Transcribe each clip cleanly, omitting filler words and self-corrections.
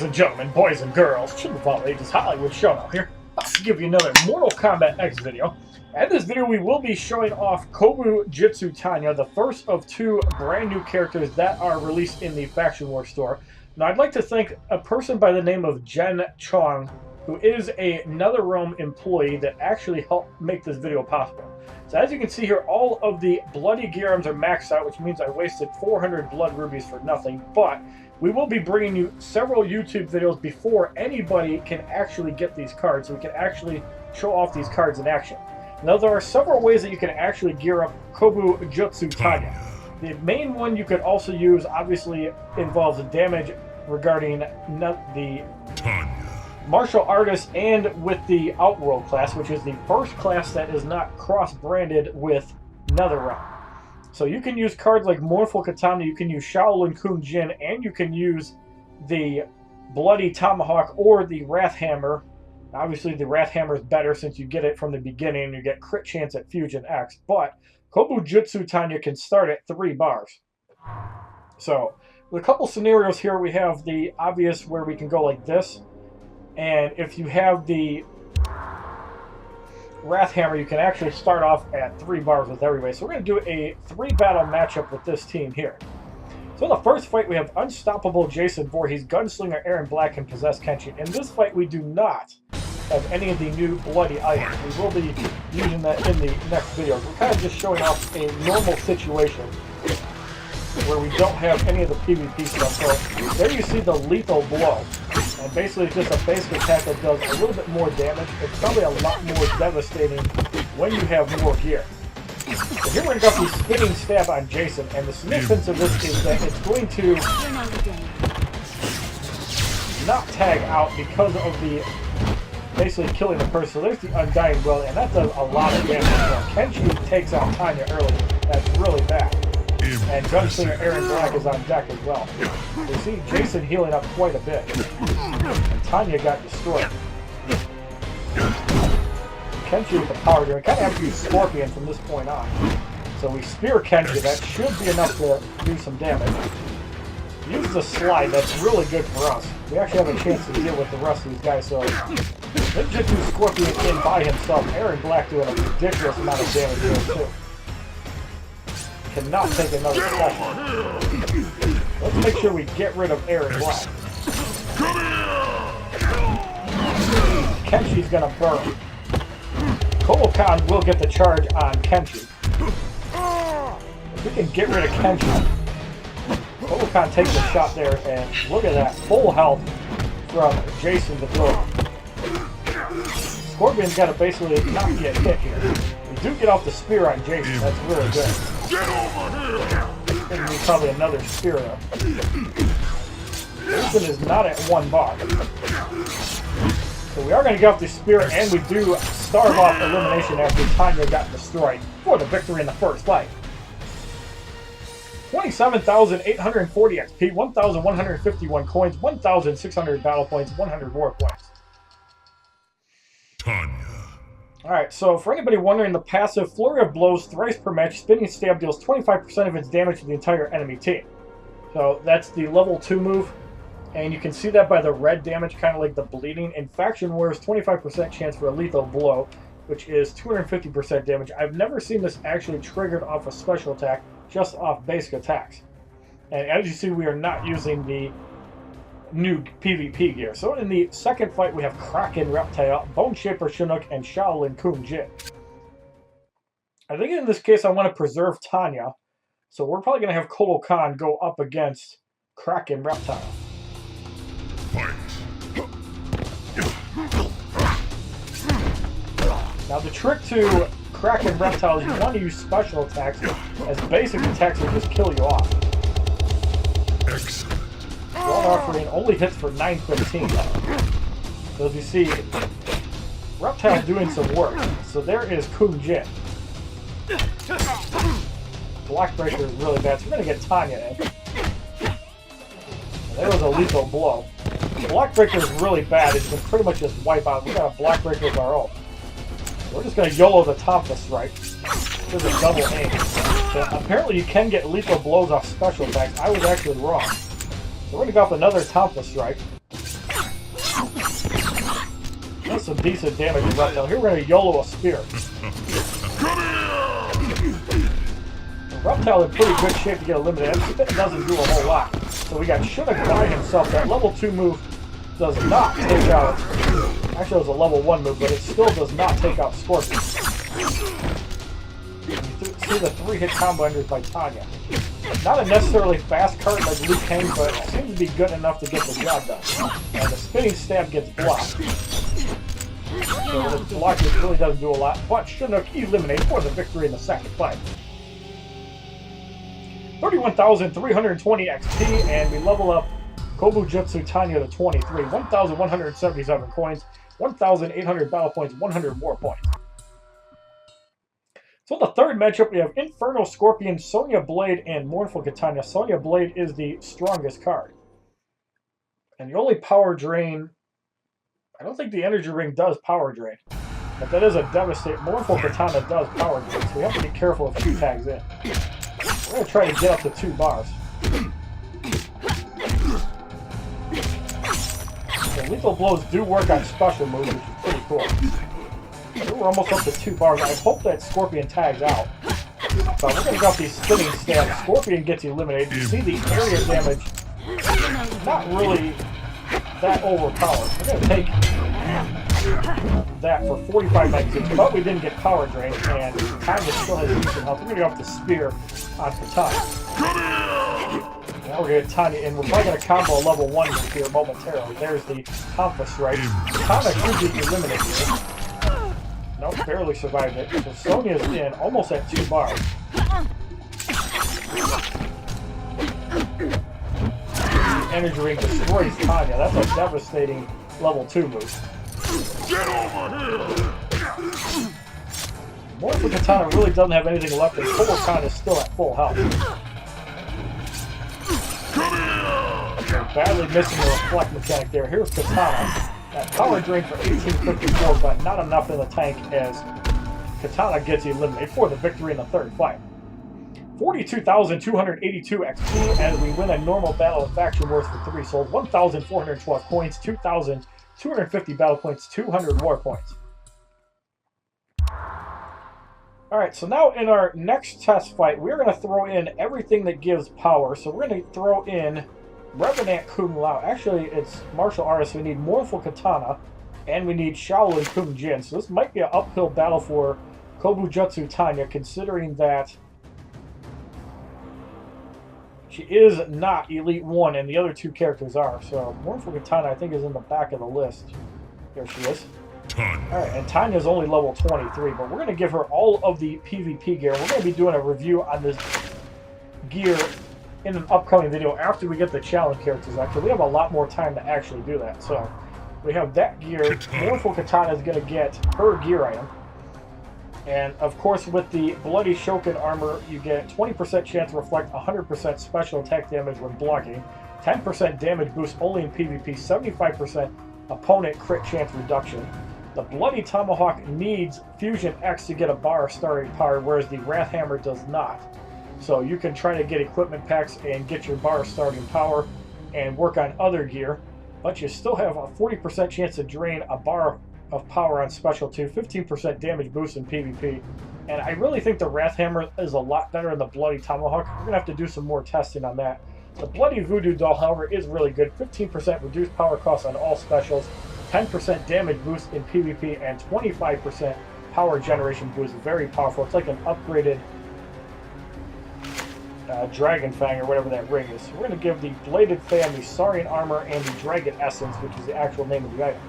Ladies and gentlemen, boys and girls, children of all ages, HollywoodShono here. I'll give you another Mortal Kombat X video. And in this video, we will be showing off Kobu Jutsu Tanya, the first of two brand new characters that are released in the Faction War store. Now, I'd like to thank a person by the name of Jen Chong, who is a NetherRealm employee that actually helped make this video possible. So as you can see here, all of the bloody gear items are maxed out, which means I wasted 400 blood rubies for nothing, but we will be bringing you several YouTube videos before anybody can actually get these cards, so we can actually show off these cards in action. Now, there are several ways that you can actually gear up Kobu Jutsu Tanya. The main one you could also use, obviously, involves damage regarding the martial artist and with the Outworld class, which is the first class that is not cross-branded with NetherRealm. So you can use cards like Mournful Kitana, you can use Shaolin Kung Jin, and you can use the Bloody Tomahawk or the Wrath Hammer. Obviously, the Wrath Hammer is better since you get it from the beginning and you get crit chance at Fusion X. But Kobu Jutsu Tanya can start at 3 bars. So, with a couple scenarios here, we have the obvious where we can go like this. And if you have the Wrath Hammer, you can actually start off at 3 bars with everybody. So we're going to do a 3-battle matchup with this team here. So in the first fight, we have Unstoppable Jason Voorhees, Gunslinger Aaron Black, and Possess Kenshi. In this fight, we do not have any of the new bloody items. We will be using that in the next video. We're kind of just showing off a normal situation where we don't have any of the PvP stuff. So there you see the Lethal Blow. And basically it's just a basic attack that does a little bit more damage. It's probably a lot more devastating when you have more gear. So here we're going to go for Spinning Stab on Jason, and the significance of this is that it's going to not tag out because of the basically killing the person. So there's the Undying Will, and that does a lot of damage. Kenshi takes out Tanya early. That's really bad. And Gunslinger Aaron Black is on deck as well. You see Jason healing up quite a bit. And Tanya got destroyed. Kenshi with the power here. We kind of have to use Scorpion from this point on. So we spear Kenshi. That should be enough to do some damage. Use the slide. That's really good for us. We actually have a chance to deal with the rest of these guys. So let's just do Scorpion in by himself. Aaron Black doing a ridiculous amount of damage here too. Cannot take another session. Let's make sure we get rid of Aaron Black. Kenshi's gonna burn. Kobo-kan will get the charge on Kenshi. If we can get rid of Kenshi, Kobo-kan takes a shot there, and look at that, full health from Jason to throw. Scorpion's got to basically not get hit here. We do get off the spear on Jason, that's really good. Get over here! Going to be probably another spear though. Jason is not at 1 bar. So we are going to get off the spear, and we do start off elimination after Tanya got destroyed for the victory in the first fight. 27,840 XP, 1,151 coins, 1,600 battle points, 100 war points. Tanya. Alright, so for anybody wondering, the passive Flurry of Blows, thrice per match, Spinning Stab deals 25% of its damage to the entire enemy team. So that's the level 2 move, and you can see that by the red damage, kind of like the bleeding. In Faction Wars, 25% chance for a Lethal Blow, which is 250% damage. I've never seen this actually triggered off a special attack, just off basic attacks. And as you see, we are not using the new PvP gear. So in the second fight, we have Kraken Reptile, Bone Shaper Chinook, and Shaolin Kung Jin. I think in this case I want to preserve Tanya, so we're probably going to have Kobo-kan go up against Kraken Reptile. Now the trick to Kraken Reptile is you want to use special attacks, as basic attacks will just kill you off. Excellent. Blood Offering only hits for 915. So as you see, Reptile's doing some work. So there is Kung Jin. Block Breaker is really bad, so we're going to get Tanya in. And there was a Lethal Blow. Block Breaker is really bad, it can pretty much just wipe out. We got a Block Breaker with our own. We're just going to YOLO the Toughness right. There's a double aim. So apparently you can get lethal blows off special attacks. I was actually wrong. So we're going to go up another Toughness strike. That's some decent damage to Reptile. Here we're going to YOLO a spear. Reptile in pretty good shape to get eliminated. That spin doesn't do a whole lot. So we got Shonock by himself. That level 2 move does not take out... Actually, it was a level 1 move, but it still does not take out Scorpion. You see the 3-hit combo enders by Tanya. Not a necessarily fast card like Liu Kang, but it seems to be good enough to get the job done. And the spinning stab gets blocked. So the block really doesn't do a lot, but Shonock eliminated for the victory in the second fight. 31,320 XP, and we level up Kobu Jutsu Tanya to 23. 1,177 coins, 1,800 battle points, 100 war points. So the third matchup, we have Inferno Scorpion, Sonya Blade, and Mournful Kitana. Sonya Blade is the strongest card. And the only power drain... I don't think the energy ring does power drain. But that is a devastating... Mournful Kitana does power drain, so we have to be careful if she tags in. We're going to try to get up to 2 bars. So lethal blows do work on special moves, which is pretty cool. We're almost up to 2 bars. I hope that Scorpion tags out. But we're going to go with these spinning stabs. Scorpion gets eliminated. You see the area damage. Not really that overpowered. We're going to take that for 45 magazines, but we didn't get power drain, and Tanya still has decent health. We're going to go up the spear on Kitana. Now we're going to get Tanya in. We're probably going to combo a level 1 spear momentarily. There's the Toughness, right? Kitana should be eliminated here. Nope, barely survived it. So Sonya's in, almost at 2 bars. The energy ring destroys Tanya. That's a devastating level 2 move. Get over here! Mournful Kitana really doesn't have anything left, and Kobu is still at full health. They're badly missing the reflect mechanic there. Here's Kitana. That power drain for 1854, but not enough in the tank as Kitana gets eliminated for the victory in the third fight. 42,282 XP as we win a normal battle of faction wars for 3 souls. 1,412 coins, 2,250 battle points, 200 war points. Alright, so now in our next test fight, we're going to throw in everything that gives power. So we're going to throw in Revenant Kung Lao. Actually, it's martial artists. We need Mournful Kitana, and we need Shaolin Kung Jin. So this might be an uphill battle for Kobu Jutsu Tanya, considering that she is not Elite 1, and the other 2 characters are. So Mournful Kitana, I think, is in the back of the list. There she is. Alright, and Tanya's only level 23, but we're going to give her all of the PvP gear. We're going to be doing a review on this gear in an upcoming video after we get the challenge characters out. We have a lot more time to actually do that. So we have that gear. Mournful Kitana is going to get her gear item. And of course, with the Bloody Shokan Armor, you get 20% chance to reflect 100% special attack damage when blocking, 10% damage boost only in PvP, 75% opponent crit chance reduction. The Bloody Tomahawk needs Fusion X to get a bar of starting power, whereas the Wrath Hammer does not. So you can try to get equipment packs and get your bar of starting power and work on other gear, but you still have a 40% chance to drain a bar of power on special 2, 15% damage boost in PvP, and I really think the Wrath Hammer is a lot better than the Bloody Tomahawk. We're going to have to do some more testing on that. The Bloody Voodoo Doll, however, is really good. 15% reduced power cost on all specials, 10% damage boost in PvP, and 25% power generation boost. Very powerful. It's like an upgraded Dragon Fang or whatever that ring is. So we're going to give the Bladed Fan the Saurian Armor and the Dragon Essence, which is the actual name of the item.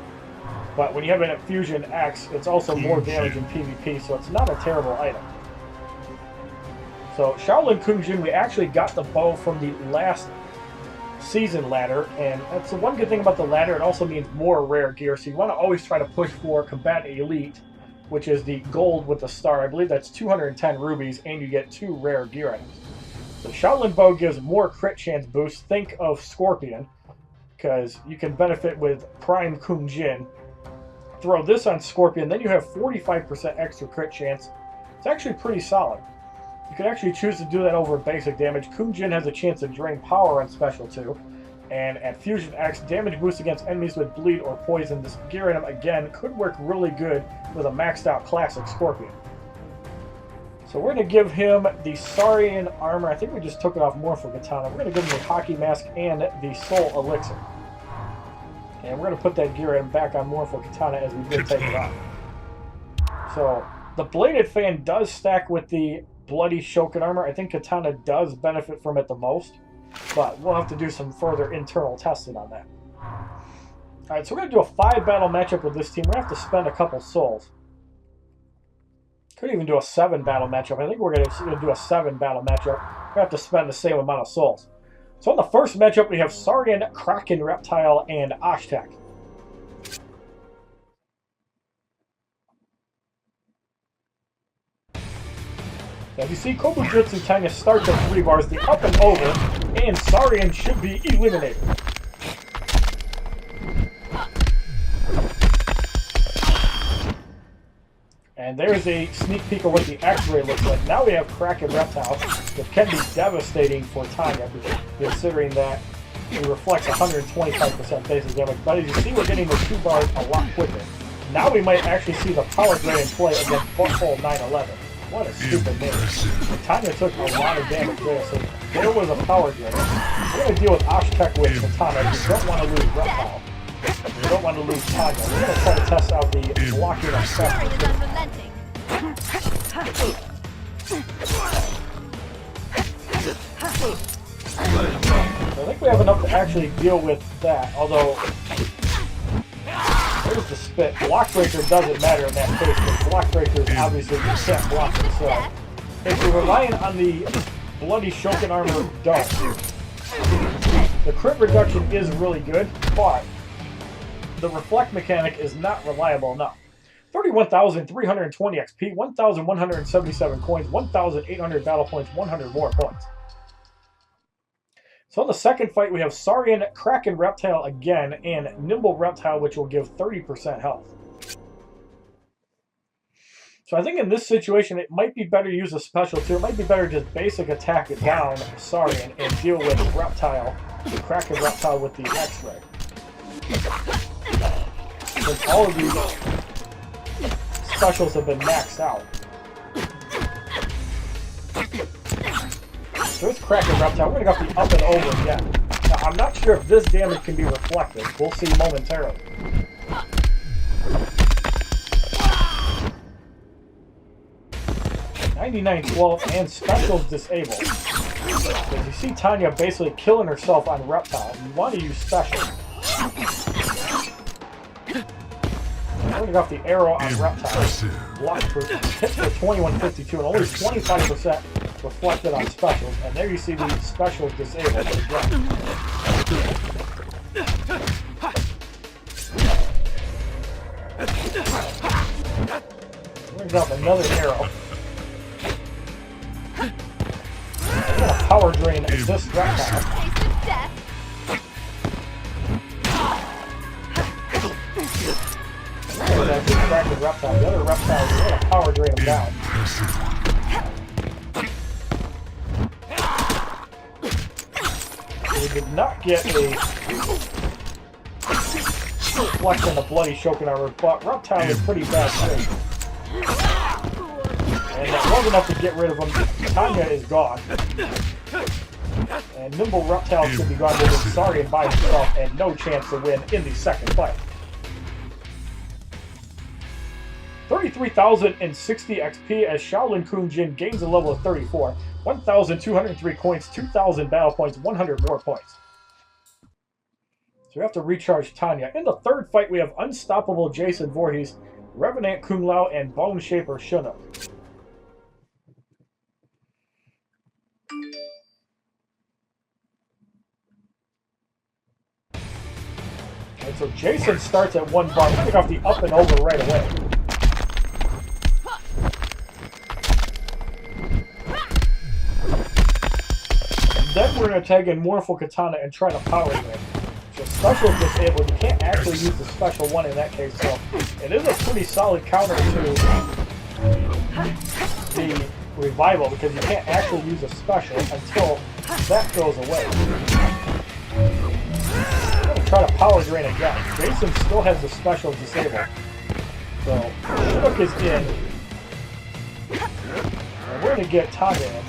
But when you have an Fusion X, it's also more damage in PvP, so it's not a terrible item. So Shaolin Kung Jin, we actually got the bow from the last season ladder, and that's the one good thing about the ladder. It also means more rare gear, so you want to always try to push for Combat Elite, which is the gold with the star. I believe that's 210 rubies, and you get 2 rare gear items. The Shaolin Bow gives more crit chance boost. Think of Scorpion, because you can benefit with Prime Kung Jin. Throw this on Scorpion, then you have 45% extra crit chance. It's actually pretty solid. You can actually choose to do that over basic damage. Kung Jin has a chance to drain power on special 2, And at Fusion X, damage boost against enemies with bleed or poison. This gear item, again, could work really good with a maxed out classic Scorpion. So we're going to give him the Shokan Armor. I think we just took it off Mournful Kitana. We're going to give him the Hockey Mask and the Soul Elixir. And we're going to put that gear item back on Mournful Kitana as we did take it off. So the Bladed Fan does stack with the Bloody Shokan Armor. I think Kitana does benefit from it the most. But we'll have to do some further internal testing on that. Alright, so we're going to do a 5-battle matchup with this team. We're going to have to spend a couple souls. Could even do a 7-battle matchup. I think we're going to do a 7-battle matchup. We're going to have to spend the same amount of souls. So in the first matchup, we have Saurian, Kraken, Reptile, and Ashtek. As you see, Kobu Jutsu Tanya starts at 3 bars, the up and over, and Saurian should be eliminated. And there's a sneak peek of what the X-Ray looks like. Now we have Kraken Reptile, which can be devastating for Tanya, considering that it reflects 125% basic damage. But as you see, we're getting the 2 bars a lot quicker. Now we might actually see the Power Grid in play against Butthole 911. What a stupid name. Tanya took a lot of damage there, so there was a Power Grid. We're going to deal with Ashtek with Kitana. You don't want to lose Reptile. You don't want to lose Tanya. We're going to try to test out the blocking of Special. I think we have enough to actually deal with that, although there's the spit. Block Breaker doesn't matter in that case, because Block Breaker is obviously you can't block it. So if you're relying on the Bloody Shokan Armor, don't. The crit reduction is really good, but the reflect mechanic is not reliable enough. 31,320 XP, 1,177 coins, 1,800 battle points, 100 more points. So in the second fight, we have Saurian, Kraken Reptile again, and Nimble Reptile, which will give 30% health. So I think in this situation, it might be better to use a special too. It might be better to just basic attack it down, Saurian, and deal with Reptile, the Kraken Reptile with the X-Ray. Since all of these specials have been maxed out. There's Kraken Reptile. We're going to go the up and over again. Now, I'm not sure if this damage can be reflected. We'll see momentarily. $99.12 and specials disabled. As you see Tanya basically killing herself on Reptile. You want to use special. We're going to go off the arrow on Reptile. Block for hits for 2152 and only 25% reflected on specials. And there you see the specials disabled again. We're going to go off another arrow. We're going to power drain this Reptile. That distracted Reptile. The other Reptile is going to power drain him down. So we did not get a reflection of Bloody Shokan Armor, but Reptile is pretty bad shape. And that was enough to get rid of him. Tanya is gone. And Nimble Reptile should be gone with Saurian by himself and no chance to win in the second fight. 33,060 XP as Shaolin Kun Jin gains a level of 34, 1,203 coins, 2,000 battle points, 100 more points. So we have to recharge Tanya. In the third fight, we have Unstoppable Jason Voorhees, Revenant Kung Lao, and Bone Shaper Shunnock. And so Jason starts at 1 bar. We're going to go off the up and over right away. Then we're going to tag in Mournful Kitana and try to power drain. So special is disabled. You can't actually use the special one in that case. So it is a pretty solid counter to the revival because you can't actually use a special until that goes away. I'm going to try to power drain again. Jason still has the special disabled. So, Shook is in. And we're going to get Tanya in.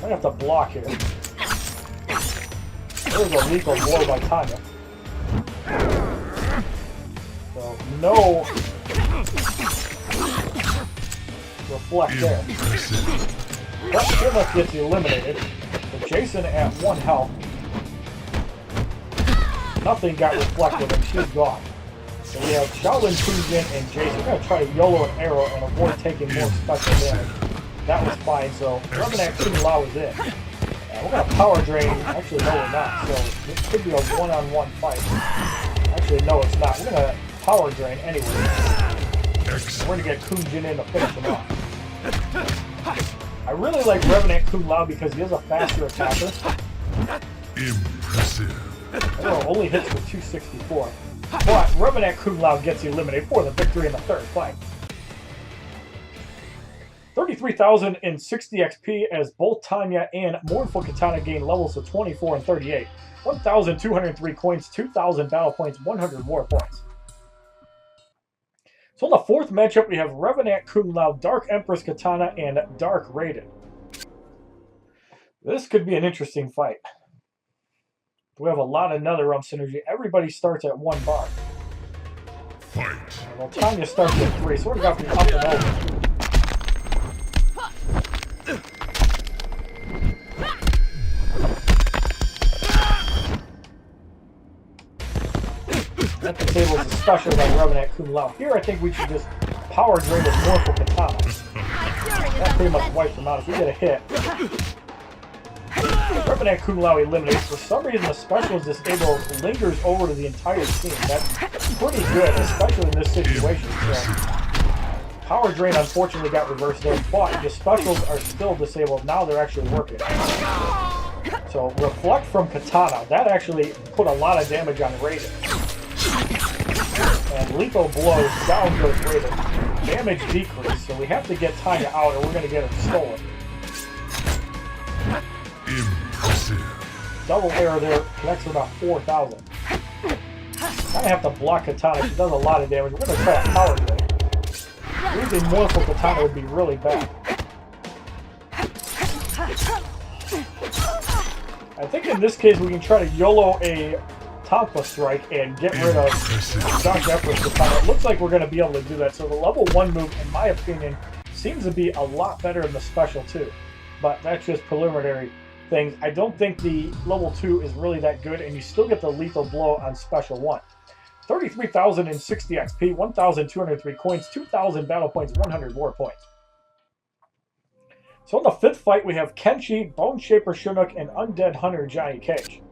I have to block here. There's a lethal blow by Tanya. So, no reflect there. But Shonock gets eliminated. But Jason at 1 health. Nothing got reflected and she's gone. So we have Shaolin, Kujin, and Jason. We're going to try to YOLO an arrow and avoid taking more special damage. That was fine, so Revenant Kung-Lao is in. And we're going to power drain. Actually, no, we're not. So this could be a one-on-one fight. Actually, no, it's not. We're going to power drain anyway. We're going to get Kujin in to finish him off. I really like Revenant Kung-Lao because he is a faster attacker. Impressive. Arrow only hits for 264. But Revenant Kung-Lao gets eliminated for the victory in the third fight. 33,060 XP as both Tanya and Mournful Kitana gain levels of 24 and 38. 1,203 coins, 2,000 battle points, 100 war points. So in the fourth matchup, we have Revenant Kung-Lao, Dark Empress Kitana, and Dark Raiden. This could be an interesting fight. We have a lot of NetherRealm synergy. Everybody starts at 1 bar. Fight. Well, Tanya starts at 3, so we're going to have to up and over. That disables the special by Revenant Kung-Lao. Here, I think we should just power drain with Mournful Kitana. That pretty much wipes him out. If we get a hit, Revenant Kung-Lao eliminates. For some reason, the special is disabled, lingers over to the entire team. That's pretty good, especially in this situation. So, power drain unfortunately got reversed there, but the specials are still disabled. Now they're actually working. So, reflect from Kitana. That actually put a lot of damage on Raiden. And lethal blows, down goes Raiden. Damage decrease, so we have to get Tanya out or we're going to get her stolen. Impressive. Double arrow there, connects for about 4,000. Kind of have to block Kitana, she does a lot of damage. We're going to try a power drain. Losing Mournful Kitana would be really bad. I think in this case we can try to YOLO a Tonfa strike and get rid of Dark Emperor Kitana. It looks like we're going to be able to do that. So the level 1 move, in my opinion, seems to be a lot better than the special 2. But that's just preliminary things. I don't think the level 2 is really that good, and you still get the lethal blow on special 1. 33,060 XP, 1,203 coins, 2,000 battle points, 100 war points. So in the fifth fight, we have Kenshi, Bone Shaper Shonock, and Undead Hunter Johnny Cage.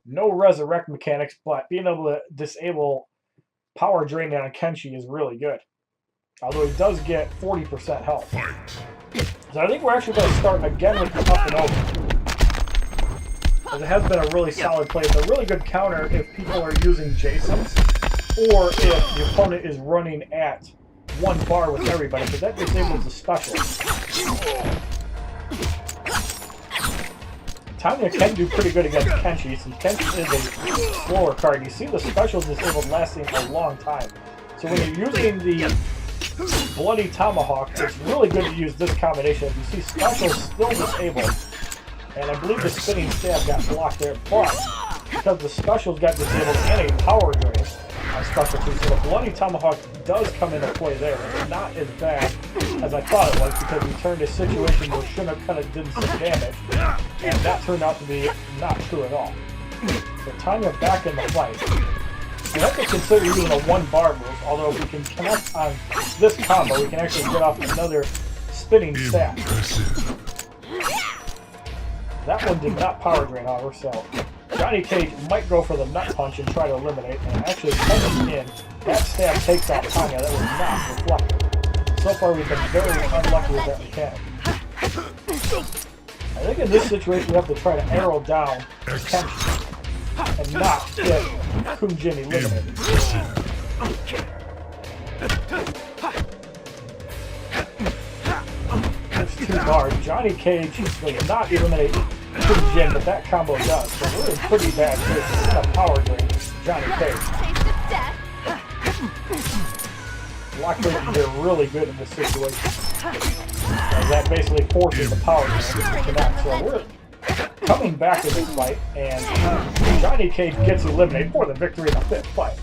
No resurrect mechanics, but being able to disable power draining on Kenshi is really good. Although he does get 40% health. So I think we're actually going to start again with the up and over. Because it has been a really solid play. It's a really good counter if people are using Jason's, or if the opponent is running at 1 bar with everybody, because that disables the special. Tanya can do pretty good against Kenshi, since Kenshi is a slower card. You see the specials disabled lasting a long time. So when you're using the Bloody Tomahawk, it's really good to use this combination. You see specials still disabled, and I believe the spinning stab got blocked there, but because the specials got disabled and a power drain on special 2, so the Bloody Tomahawk does come into play there. It's not as bad as I thought it was, because we turned a situation where Shonock kind of did some damage, and that turned out to be not true at all. So Tanya back in the fight. We have to consider using a 1 bar move, although if we can connect on this combo, we can actually get off another spinning stab. That one did not power drain, however, so Johnny Cage might go for the nut punch and try to eliminate, and actually coming in, that stab takes out Tanya. That was not reflected. So far we've been very unlucky with that mechanic. I think in this situation we have to try to arrow down Kenshi and not get Kujin eliminated. There's 2 bars. Johnny Cage does not eliminate Kobu Jin, but that combo does. So we're in pretty bad shape. We're going to power drain Johnny Cage. Luckily, they're really good in this situation. That basically forces the power drain to connect. So we're coming back in this fight, and Johnny Cage gets eliminated for the victory in the fifth fight.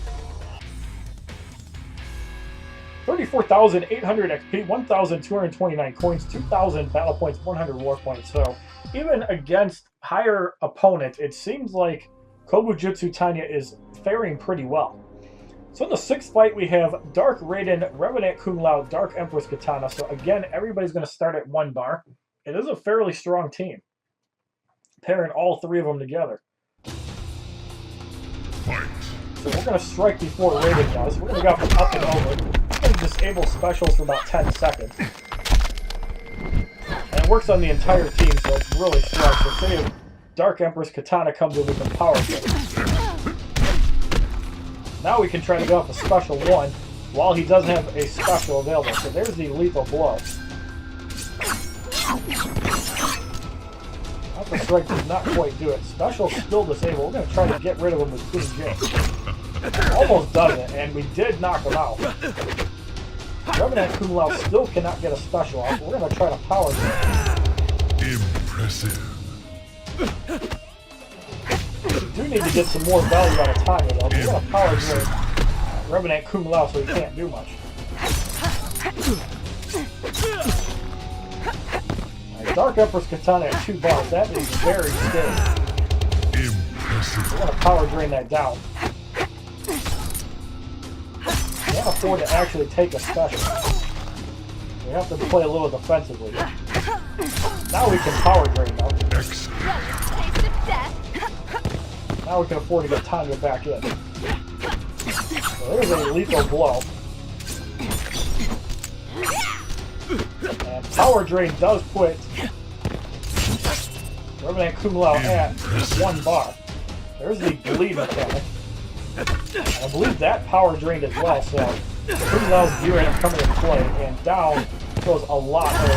34,800 XP, 1,229 coins, 2,000 battle points, 100 war points. So even against higher opponents, it seems like Kobu Jutsu Tanya is faring pretty well. So in the sixth fight, we have Dark Raiden, Revenant Kung Lao, Dark Empress Kitana. So again, everybody's going to start at 1 bar. It is a fairly strong team, pairing all 3 of them together. Fight. So we're going to strike before Raiden does. We're going to go from up and over. We're going to disable specials for about 10 seconds. And it works on the entire team, so it's really strong. So say if Dark Empress Kitana comes in, we can power him. Now we can try to go off a special 1 while he doesn't have a special available. So there's the lethal blow. The strike does not quite do it. Special still disabled. We're going to try to get rid of him with Queen Jin. Almost does it, and we did knock him out. Revenant Kung Lao still cannot get a special off. We're going to try to power him. Impressive. We do need to get some more value out of Tanya, though. We're going to power drain Revenant Kung Lao so he can't do much. Dark Empress Kitana at 2 bars. That is very scary. Impressive. We're going to power drain that down. Can't afford to actually take a special. We have to play a little defensively. Now we can power drain though. Excellent. Now we can afford to get Tanya back in. So there's a lethal blow. And power drain does put Revenant Kung Lao at 1 bar. There's the bleed mechanic. I believe that power drained as well, so Kung Lao's gear end up coming into play, and down goes a lot of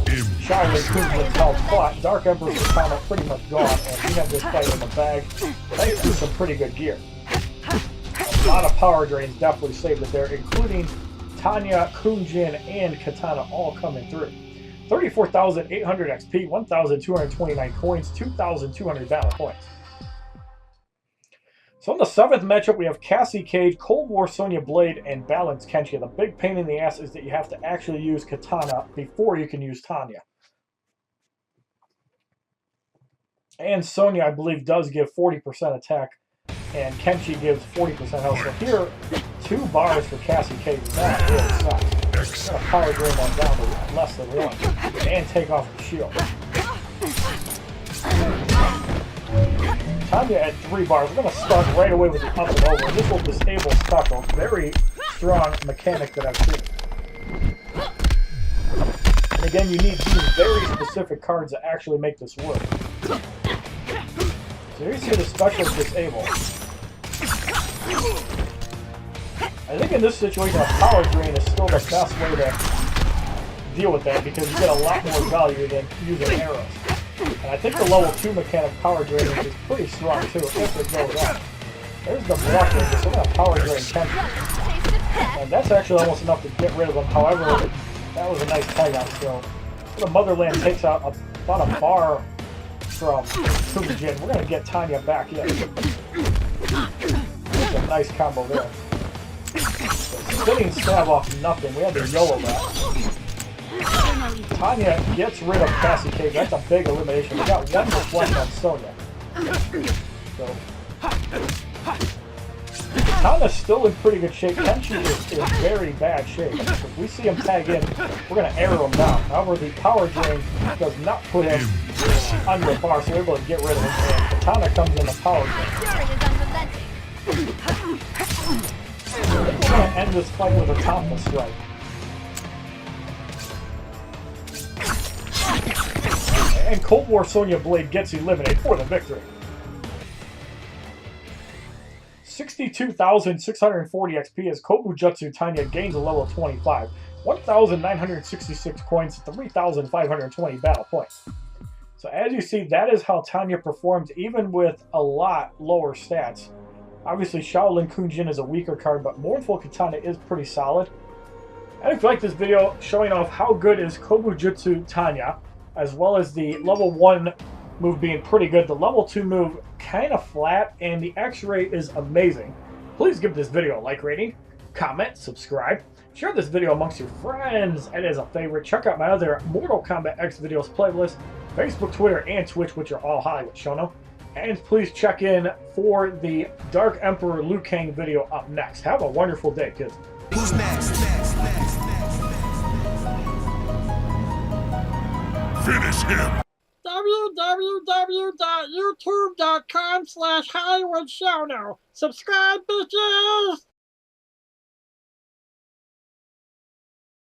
Shaolin Kung Jin's health, but Dark Emperor's Kitana pretty much gone, and we have this fight in the bag, thanks to some pretty good gear. A lot of power drains definitely saved it there, including Tanya, Kung Jin, and Kitana all coming through. 34,800 XP, 1,229 coins, 2,200 battle points. So in the 7th matchup, we have Cassie Cage, Cold War Sonya Blade, and Balance Kenshi. The big pain in the ass is that you have to actually use Kitana before you can use Tanya. And Sonya, I believe, does give 40% attack, and Kenshi gives 40% health. So here, 2 bars for Cassie Cage. That really sucks. I'm going to power drain that down to less than 1, and take off the shield. Tanya at 3 bars. We're going to start right away with the up and over. This will disable special. Very strong mechanic that I've seen. And again, you need 2 very specific cards to actually make this work. So here you see the special disable. I think in this situation, a power drain is still the best way to deal with that because you get a lot more value than using arrows. And I think the level 2 mechanic power drain is pretty strong too if it goes on. There's the block range, so we're going to power drain Kenshi. And that's actually almost enough to get rid of him. However, that was a nice tag out. So the Motherland takes out about a bar from Kobu Jin. We're going to get Tanya back in. That's a nice combo there. So spinning stab off nothing. We had to YOLO that. Tanya gets rid of Cassie Cage. That's a big elimination. We got 1 deflect on Sonya. So Kitana's still in pretty good shape. Kenshi is in very bad shape. If we see him tag in, we're going to arrow him down. However, the power drain does not put him under the bar, so we're able to get rid of him. And Kitana comes in the power drain. I think we're going to end this fight with a Toughness strike. And Cold War Sonya Blade gets eliminated for the victory. 62,640 XP as Kobu Jutsu Tanya gains a level 25. 1,966 coins, 3,520 battle points. So as you see, that is how Tanya performed even with a lot lower stats. Obviously, Shaolin Kunjin is a weaker card, but Mournful Kitana is pretty solid. And if you like this video showing off how good is Kobu Jutsu Tanya, as well as the level 1 move being pretty good, the level 2 move kind of flat, and the X-ray is amazing, please give this video a like rating, comment, subscribe, share this video amongst your friends, and as a favorite, check out my other Mortal Kombat X videos playlist, Facebook, Twitter, and Twitch, which are all HollywoodShono. And please check in for the Dark Emperor Liu Kang video up next. Have a wonderful day, kids. Who's next? Finish him! www.youtube.com/HollywoodShono. Subscribe, bitches!